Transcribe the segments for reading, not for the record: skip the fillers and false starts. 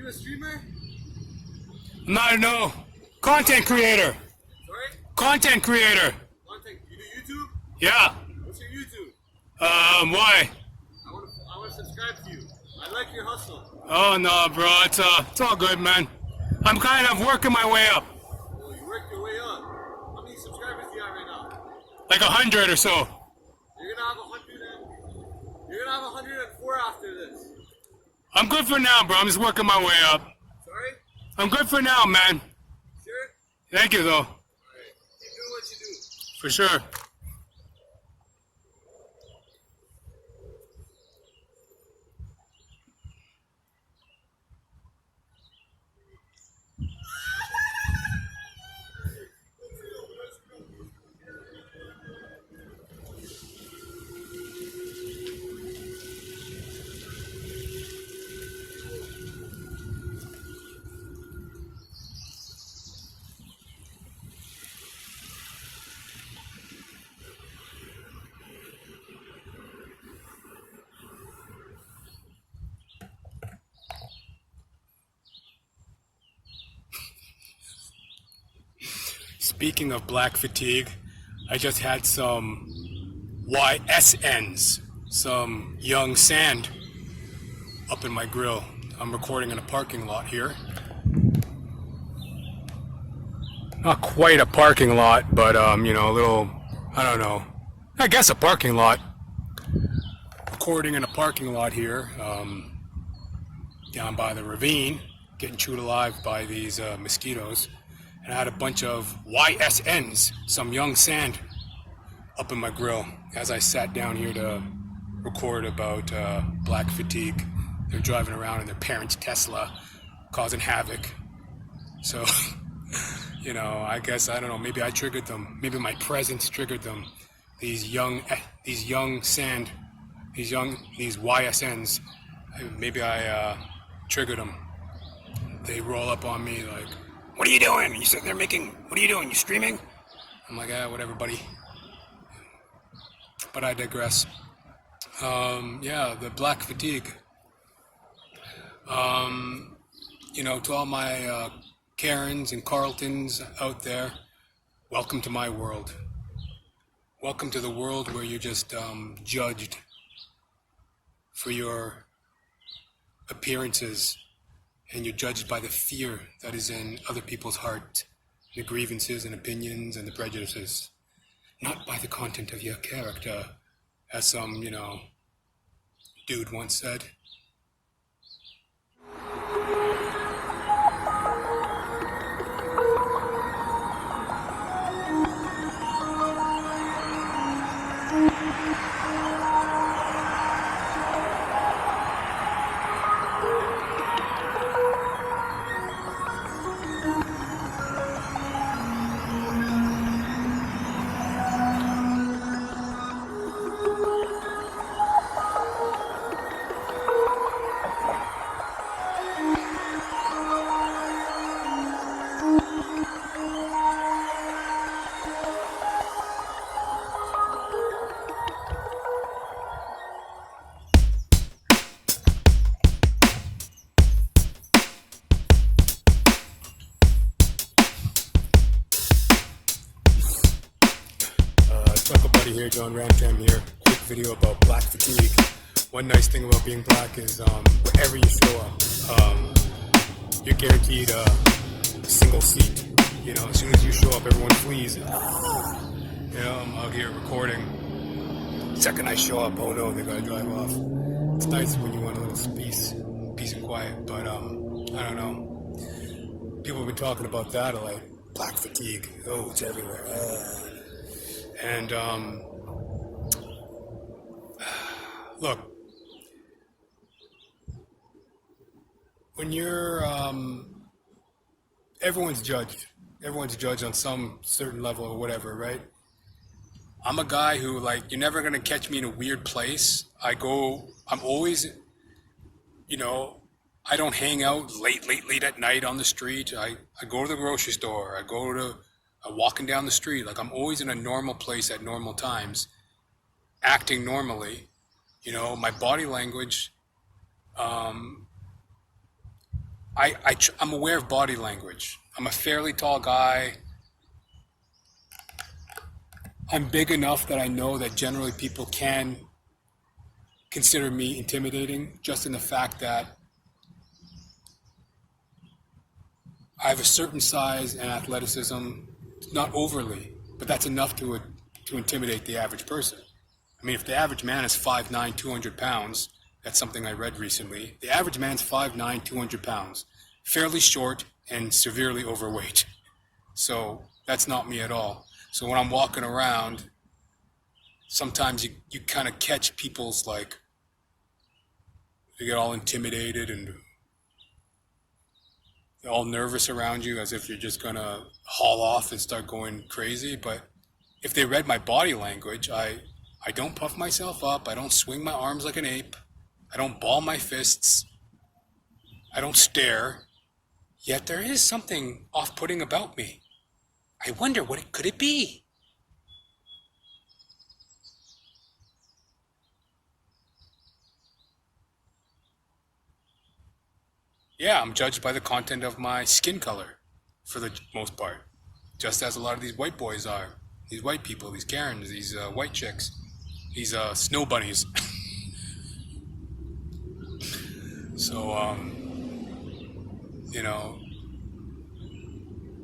you a streamer? No. Content creator. Sorry? Content creator. Content. You do YouTube? Yeah. What's your YouTube? Why? I want to subscribe to you. I like your hustle. Oh no, bro. It's all good, man. I'm kind of working my way up. Well, you worked your way up. How many subscribers do you have right now? Like 100 or so. You're gonna have 100 and you're gonna have 104 after this. I'm good for now, bro. I'm just working my way up. Sorry? I'm good for now, man. Sure? Thank you, though. Alright. Keep doing what you do. For sure. Speaking of black fatigue, I just had some YSNs, some young sand, up in my grill. I'm recording in a parking lot here. Not quite a parking lot, but you know, a little, I don't know, I guess a parking lot. Recording in a parking lot here, down by the ravine, getting chewed alive by these mosquitoes. And I had a bunch of YSNs, some young sand, up in my grill as I sat down here to record about black fatigue. They're driving around in their parents' Tesla, causing havoc. So, you know, I guess, I don't know, maybe I triggered them. Maybe my presence triggered them. These young sand, these YSNs, maybe I triggered them. They roll up on me like, "What are you doing?" You sitting there what are you doing? You streaming? I'm like, whatever, buddy. But I digress. Yeah, the black fatigue. You know, to all my Karens and Carltons out there, welcome to my world. Welcome to the world where you're just judged for your appearances, and you're judged by the fear that is in other people's heart, the grievances and opinions and the prejudices, not by the content of your character, as some, you know, dude once said. Chuckle Buddy here, John Ramtam here. Quick video about black fatigue. One nice thing about being black is wherever you show up, you're guaranteed a single seat. You know, as soon as you show up, everyone flees. You know, I'm out here recording. Second I show up, oh no, they gotta drive off. It's nice when you want a little peace and quiet, but I don't know. People have been talking about that, like black fatigue. Oh, it's everywhere. And look, when you're everyone's judged on some certain level or whatever, right? I'm a guy who, like, you're never gonna catch me in a weird place. I'm always, you know, I don't hang out late at night on the street. I go to the grocery store, walking down the street. Like, I'm always in a normal place at normal times, acting normally. You know, my body language I'm aware of body language. I'm a fairly tall guy. I'm big enough that I know that generally people can consider me intimidating, just in the fact that I have a certain size and athleticism, not overly, but that's enough to intimidate the average person. I mean, if the average man is 5'9", 200 pounds, that's something I read recently. The average man's 5'9", 200 pounds, fairly short and severely overweight. So that's not me at all. So when I'm walking around, sometimes you kind of catch people's, like, they get all intimidated and they're all nervous around you as if you're just going to haul off and start going crazy. But if they read my body language, I don't puff myself up. I don't swing my arms like an ape. I don't ball my fists. I don't stare. Yet there is something off-putting about me. I wonder what could it be? Yeah, I'm judged by the content of my skin color, for the most part. Just as a lot of these white boys are. These white people, these Karens, these white chicks, these snow bunnies. So, you know,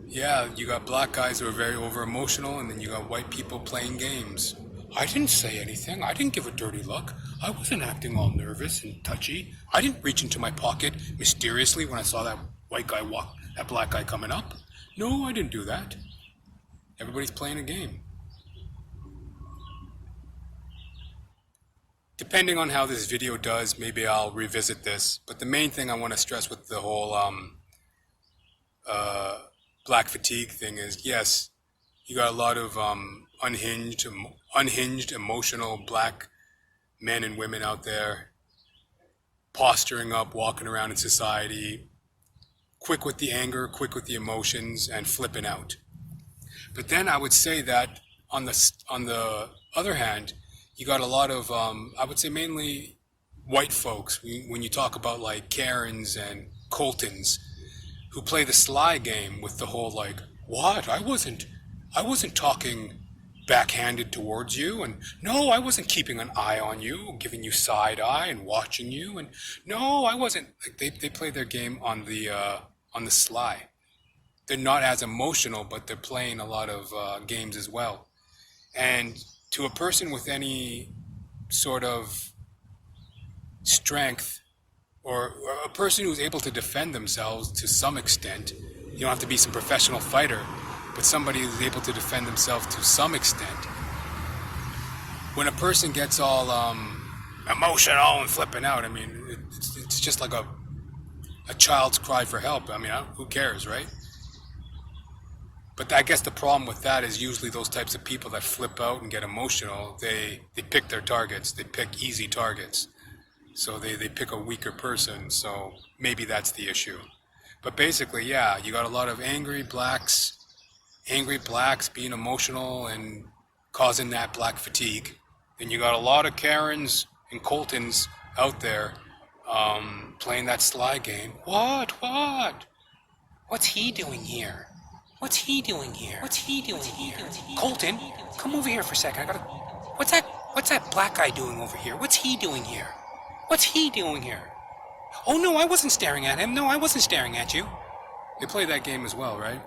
yeah, you got black guys who are very over-emotional, and then you got white people playing games. I didn't say anything. I didn't give a dirty look. I wasn't acting all nervous and touchy. I didn't reach into my pocket mysteriously when I saw that that black guy coming up. No, I didn't do that. Everybody's playing a game. Depending on how this video does, maybe I'll revisit this. But the main thing I want to stress with the whole black fatigue thing is, yes, you got a lot of unhinged, emotional black men and women out there posturing up, walking around in society, quick with the anger, quick with the emotions, and flipping out. But then I would say that on the other hand, you got a lot of, I would say mainly white folks, when you talk about like Karens and Coltons, who play the sly game with the whole like, what? I wasn't talking backhanded towards you, and no, I wasn't keeping an eye on you, giving you side eye and watching you, and no, I wasn't. Like they play their game on the sly. They're not as emotional, but they're playing a lot of games as well. And to a person with any sort of strength, or a person who's able to defend themselves to some extent, you don't have to be some professional fighter, but somebody who's able to defend themselves to some extent. When a person gets all emotional and flipping out, I mean, it's just like a child's cry for help. I mean, who cares, right? But I guess the problem with that is usually those types of people that flip out and get emotional, they pick their targets. They pick easy targets. So they pick a weaker person. So maybe that's the issue. But basically, yeah, you got a lot of angry blacks being emotional and causing that black fatigue. Then you got a lot of Karens and Coltons out there playing that sly game. What? What's he doing here? What's he doing here? Colton, come over here for a second. What's that black guy doing over here? What's he doing here? Oh no, I wasn't staring at him. No, I wasn't staring at you. They play that game as well, right?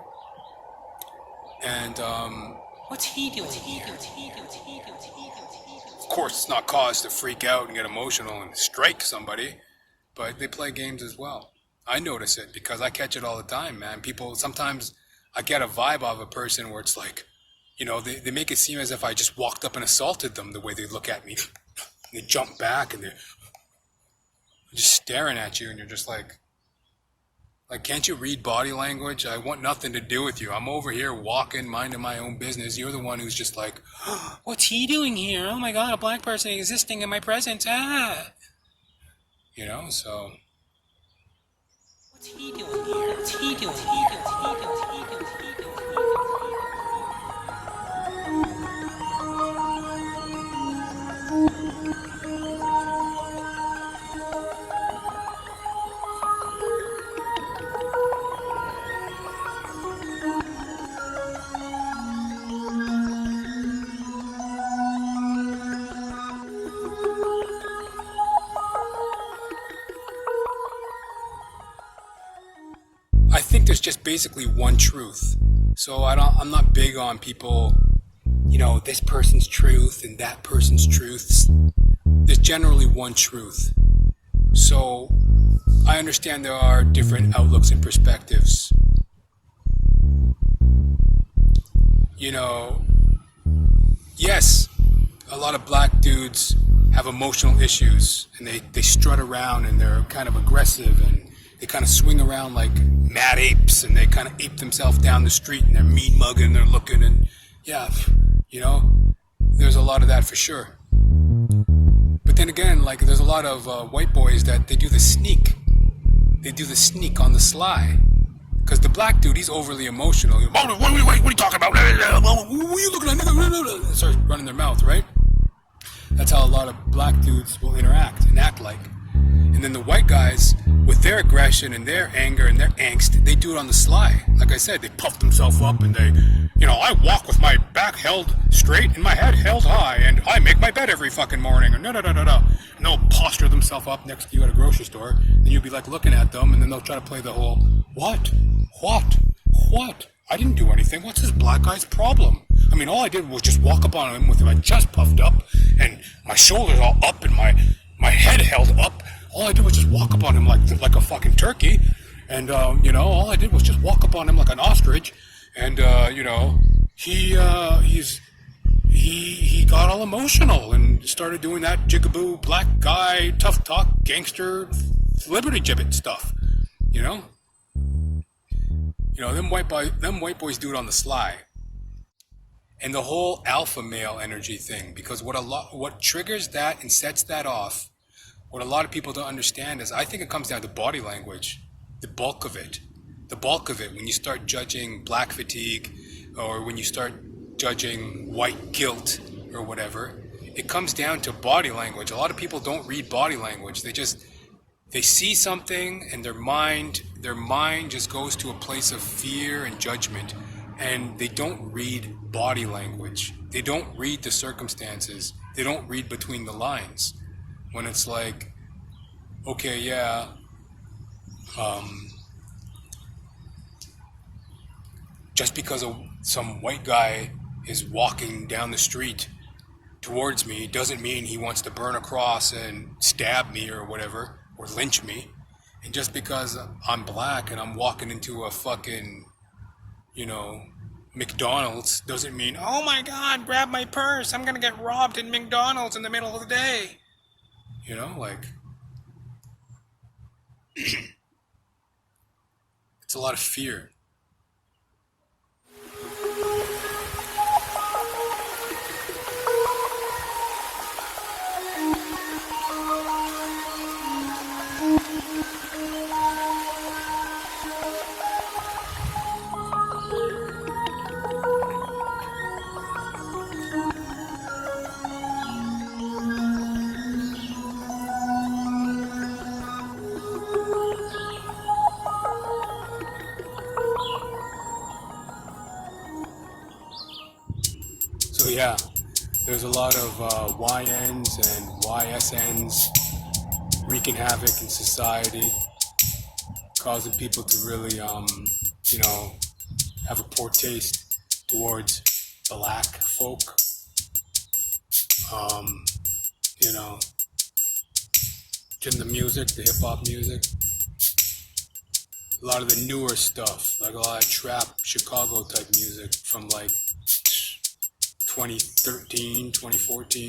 And what's he doing here? Of course, it's not cause to freak out and get emotional and strike somebody, but they play games as well. I notice it because I catch it all the time, man. People, sometimes I get a vibe of a person where it's like, you know, they make it seem as if I just walked up and assaulted them the way they look at me. They jump back and they're just staring at you, and you're just like, can't you read body language? I want nothing to do with you. I'm over here walking, minding my own business. You're the one who's just like, what's he doing here? Oh my God, a black person existing in my presence. Ah. You know, so. What's he doing here? there's just basically one truth. So I'm not big on people, this person's truth and that person's truths. There's generally one truth. So I understand there are different outlooks and perspectives. Yes, a lot of black dudes have emotional issues, and they strut around and they're kind of aggressive, and they kind of swing around like mad apes, and they kind of ape themselves down the street, and they're mean mugging, they're looking, and yeah, there's a lot of that for sure. But then again, like, there's a lot of white boys that they do the sneak. They do the sneak on the sly. Because the black dude, he's overly emotional. What are you talking about? What are you looking at? Starts running their mouth, right? That's how a lot of black dudes will interact and act like. And then the white guys, with their aggression and their anger and their angst, they do it on the sly. Like I said, they puff themselves up and they, I walk with my back held straight and my head held high, and I make my bed every fucking morning. And And they'll posture themselves up next to you at a grocery store, and you'll be like looking at them, and then they'll try to play the whole, What? I didn't do anything. What's this black guy's problem? I mean, all I did was just walk up on him with my chest puffed up and my shoulders all up and my head held up. All I did was just walk up on him like a fucking turkey. And, all I did was just walk up on him like an ostrich. And, he got all emotional and started doing that jigaboo, black guy, tough talk, gangster, liberty gibbet stuff, them white boys do it on the sly. And the whole alpha male energy thing, because what triggers that and sets that off, what a lot of people don't understand is, I think it comes down to body language. The bulk of it, when you start judging black fatigue, or when you start judging white guilt or whatever, it comes down to body language. A lot of people don't read body language. They see something, and their mind just goes to a place of fear and judgment, and they don't read body language. They don't read the circumstances. They don't read between the lines. When it's like, okay, yeah, just because some white guy is walking down the street towards me doesn't mean he wants to burn across and stab me or whatever, or lynch me. And just because I'm black and I'm walking into a fucking, McDonald's doesn't mean, oh my God, grab my purse, I'm gonna get robbed in McDonald's in the middle of the day. It's a lot of fear. So yeah, there's a lot of YNs and YSNs wreaking havoc in society, causing people to really, have a poor taste towards black folk. In the music, the hip hop music, a lot of the newer stuff, like a lot of trap Chicago type music from like 2013, 2014.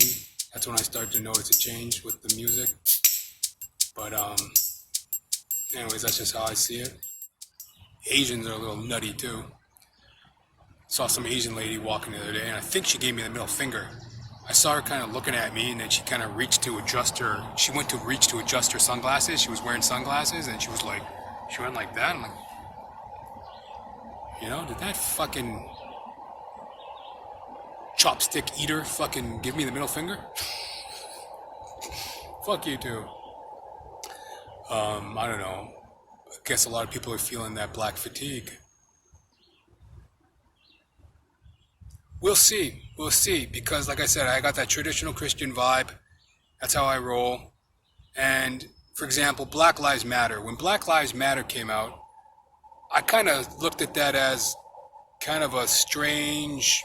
That's when I started to notice a change with the music. But anyways, that's just how I see it. Asians are a little nutty too. Saw some Asian lady walking the other day, and I think she gave me the middle finger. I saw her kind of looking at me, and then she kind of reached to adjust her. She went to reach to adjust her sunglasses. She was wearing sunglasses, and she went like that. I'm like, did that fucking chopstick eater fucking give me the middle finger? Fuck you too. I don't know. I guess a lot of people are feeling that black fatigue. We'll see, because like I said, I got that traditional Christian vibe. That's how I roll. And, for example, Black Lives Matter. When Black Lives Matter came out, I kind of looked at that as kind of a strange.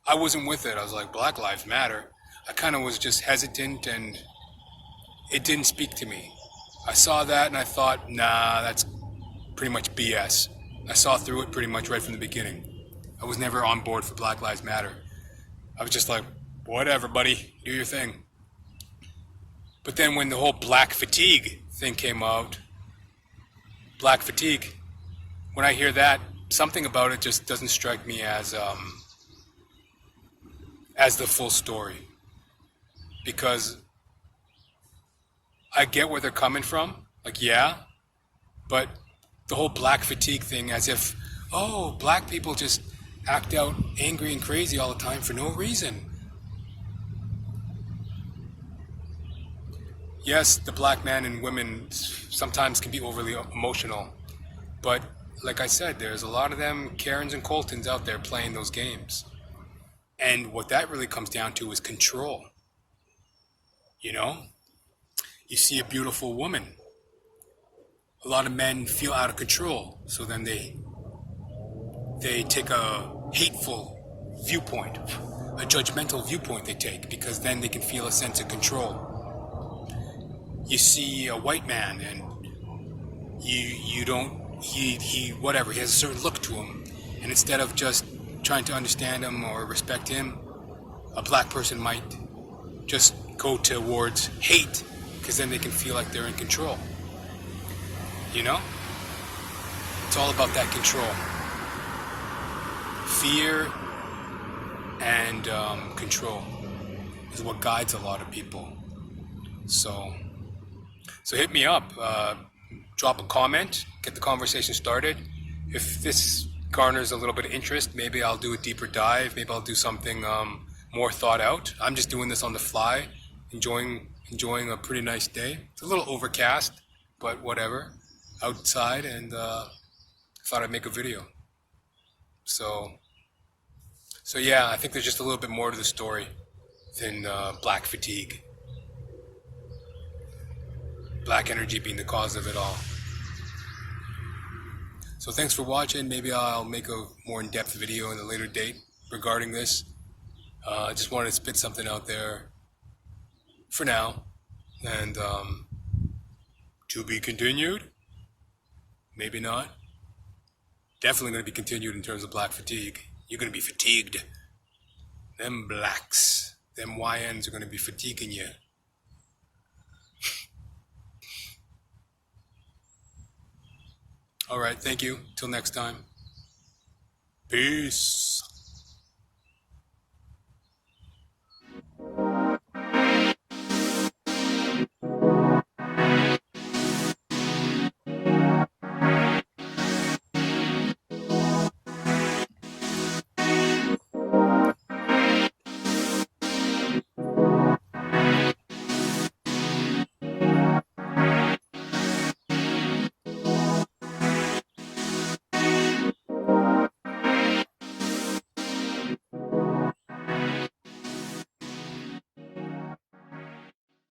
I wasn't with it. I was like, Black Lives Matter. I kind of was just hesitant, and it didn't speak to me. I saw that and I thought, nah, that's pretty much BS. I saw through it pretty much right from the beginning. I was never on board for Black Lives Matter. I was just like, whatever, buddy, do your thing. But then when the whole black fatigue thing came out, black fatigue, when I hear that, something about it just doesn't strike me as the full story. Because I get where they're coming from, like, yeah, but the whole black fatigue thing, as if, oh, black people just act out angry and crazy all the time for no reason. Yes, the black man and women sometimes can be overly emotional, but like I said, there's a lot of them Karens and Coltons out there playing those games. And what that really comes down to is control. You know? You see a beautiful woman. A lot of men feel out of control, so then they take a hateful viewpoint, a judgmental viewpoint they take, because then they can feel a sense of control. You see a white man and you don't, he whatever, he has a certain look to him, and instead of just trying to understand him or respect him, a black person might just go towards hate, because then they can feel like they're in control. You know? It's all about that control. Fear and control is what guides a lot of people. So hit me up. Drop a comment. Get the conversation started. If this garners a little bit of interest, maybe I'll do a deeper dive. Maybe I'll do something more thought out. I'm just doing this on the fly, enjoying a pretty nice day. It's a little overcast, but whatever. Outside, and thought I'd make a video. So yeah, I think there's just a little bit more to the story than black fatigue. Black energy being the cause of it all. So thanks for watching. Maybe I'll make a more in-depth video in a later date regarding this. I just wanted to spit something out there for now, and to be continued. Maybe not. Definitely going to be continued in terms of black fatigue. You're going to be fatigued. Them blacks, them YNs are going to be fatiguing you. Alright, thank you. Till next time. Peace.